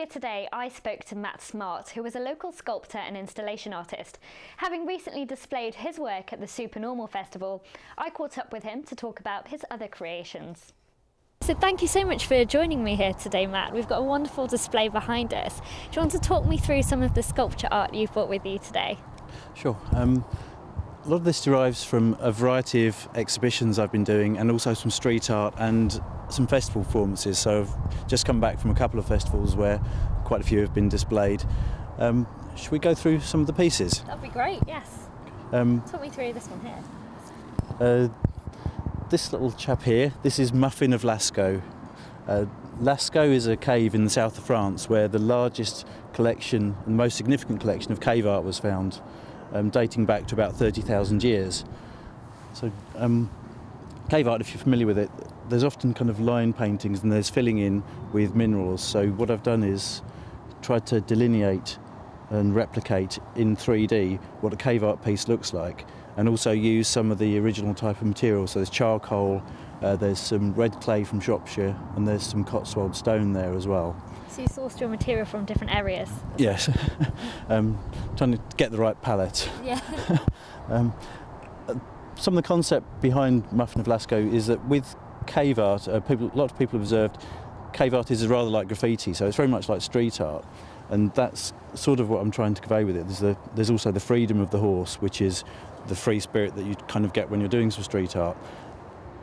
Earlier today, I spoke to Matt Smart, who is a local sculptor and installation artist. Having recently displayed his work at the Supernormal Festival, I caught up with him to talk about his other creations. So thank you so much for joining me here today, Matt. We've got a wonderful display behind us. Do you want to talk me through some of the sculpture art you've brought with you today? Sure. A lot of this derives from a variety of exhibitions I've been doing, and also some street art and some festival performances. So I've just come back from a couple of festivals where quite a few have been displayed. Should we go through some of the pieces? That'd be great, yes. Talk me through this one here. This little chap here, this is Muffin of Lascaux. Lascaux is a cave in the south of France where the largest collection and most significant collection of cave art was found, dating back to about 30,000 years. So cave art, if you're familiar with it, there's often kind of line paintings and there's filling in with minerals. So what I've done is tried to delineate and replicate in 3D what a cave art piece looks like, and also use some of the original type of material. So there's charcoal, there's some red clay from Shropshire, and there's some Cotswold stone there as well. So you sourced your material from different areas? Yes, trying to get the right palette. Yeah. Some of the concept behind Muffin of Lascaux is that with cave art, a lot of people have observed cave art is rather like graffiti, so it's very much like street art, and that's sort of what I'm trying to convey with it. There's also the freedom of the horse, which is the free spirit that you kind of get when you're doing some street art.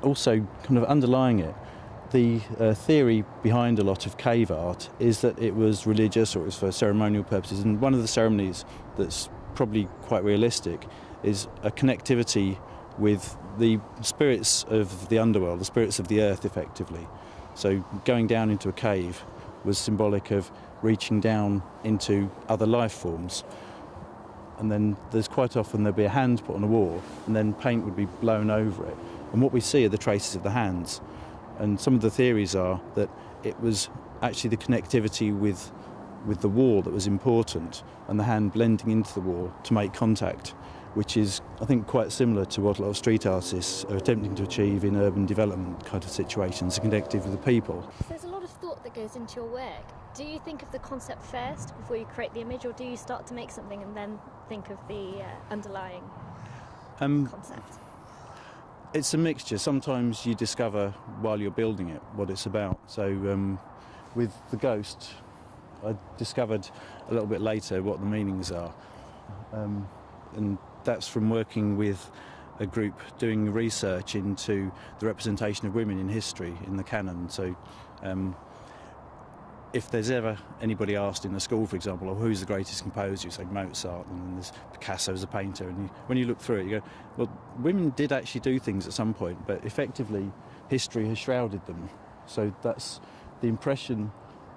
Also, kind of underlying it, the theory behind a lot of cave art is that it was religious, or it was for ceremonial purposes, and one of the ceremonies that's probably quite realistic is a connectivity with the spirits of the underworld, the spirits of the earth, effectively. So going down into a cave was symbolic of reaching down into other life forms. And then there's quite often there'll be a hand put on a wall, and then paint would be blown over it. And what we see are the traces of the hands. And some of the theories are that it was actually the connectivity with the wall that was important, and the hand blending into the wall to make contact, which is, I think, quite similar to what a lot of street artists are attempting to achieve in urban development kind of situations, connected with the people. There's a lot of thought that goes into your work. Do you think of the concept first before you create the image, or do you start to make something and then think of the underlying concept? It's a mixture. Sometimes you discover while you're building it what it's about. So with the ghost, I discovered a little bit later what the meanings are. And that's from working with a group doing research into the representation of women in history in the canon. So if there's ever anybody asked in a school, for example, or who's the greatest composer, you say Mozart, and then there's Picasso as a painter, and when you look through it, you go, well, women did actually do things at some point, but effectively history has shrouded them. So that's the impression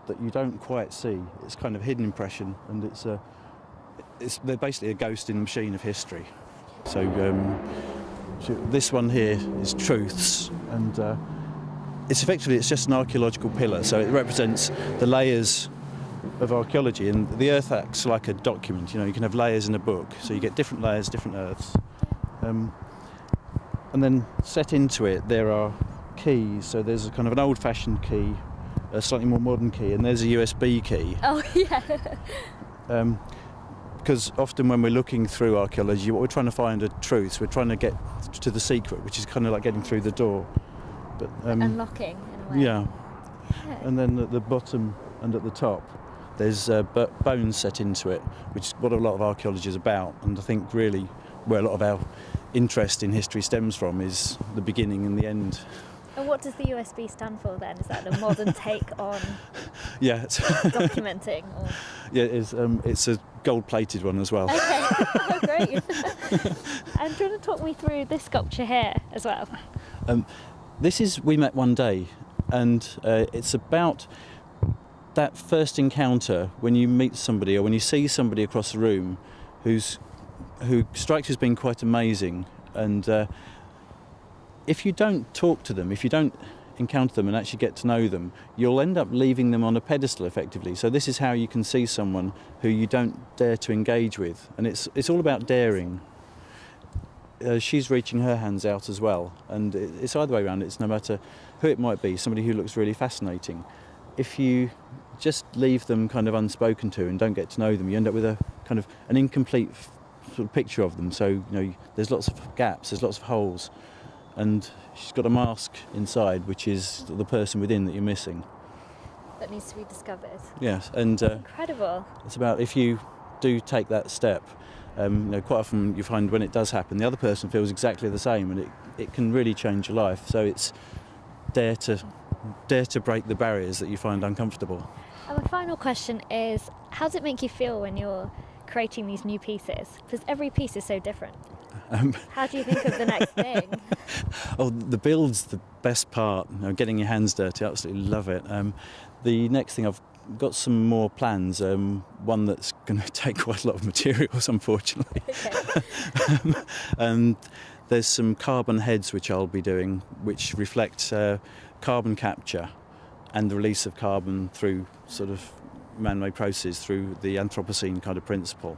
that you don't quite see. It's kind of hidden impression, and they're basically a ghost in the machine of history. So this one here is Truths, and it's just an archaeological pillar, so it represents the layers of archaeology, and the earth acts like a document. You know, you can have layers in a book, so you get different layers, different earths. And then set into it there are keys, so there's a kind of an old-fashioned key, a slightly more modern key, and there's a USB key. Oh, yeah. Because often when we're looking through archaeology, what we're trying to find are truths. We're trying to get to the secret, which is kind of like getting through the door. But, unlocking, in a way. Yeah. And then at the bottom and at the top, there's bones set into it, which is what a lot of archaeology is about. And I think really where a lot of our interest in history stems from is the beginning and the end. And what does the USB stand for then? Is that a modern take on documenting? Or? Yeah, it is. It's a gold-plated one as well. Okay, oh, great. And do you want to talk me through this sculpture here as well? This is We Met One Day, and it's about that first encounter when you meet somebody, or when you see somebody across the room who strikes you as being quite amazing, and if you don't talk to them, if you don't encounter them and actually get to know them, you'll end up leaving them on a pedestal, effectively. So this is how you can see someone who you don't dare to engage with, and it's all about daring. She's reaching her hands out as well, and it's either way around. It's no matter who it might be, somebody who looks really fascinating, if you just leave them kind of unspoken to and don't get to know them, you end up with a kind of an incomplete sort of picture of them. So, you know, there's lots of gaps, there's lots of holes, and she's got a mask inside, which is the person within that you're missing. That needs to be discovered. Yes, and Incredible. it's about, if you do take that step, you know, quite often you find when it does happen, the other person feels exactly the same, and it can really change your life. So it's dare to break the barriers that you find uncomfortable. And my final question is, how does it make you feel when you're creating these new pieces? Because every piece is so different. How do you think of the next thing? Oh, the build's the best part. You know, getting your hands dirty, I absolutely love it. The next thing, I've got some more plans. One that's going to take quite a lot of materials, unfortunately. Okay. And there's some carbon heads which I'll be doing, which reflect carbon capture and the release of carbon through sort of man-made processes, through the Anthropocene kind of principle.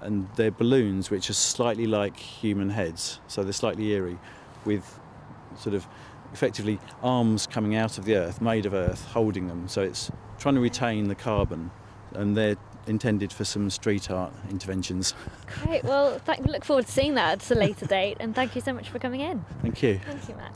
And they're balloons which are slightly like human heads, so they're slightly eerie, with sort of effectively arms coming out of the earth, made of earth, holding them. So it's trying to retain the carbon, and they're intended for some street art interventions. Great. Well, look forward to seeing that at a later date, and thank you so much for coming in. Thank you. Thank you, Matt.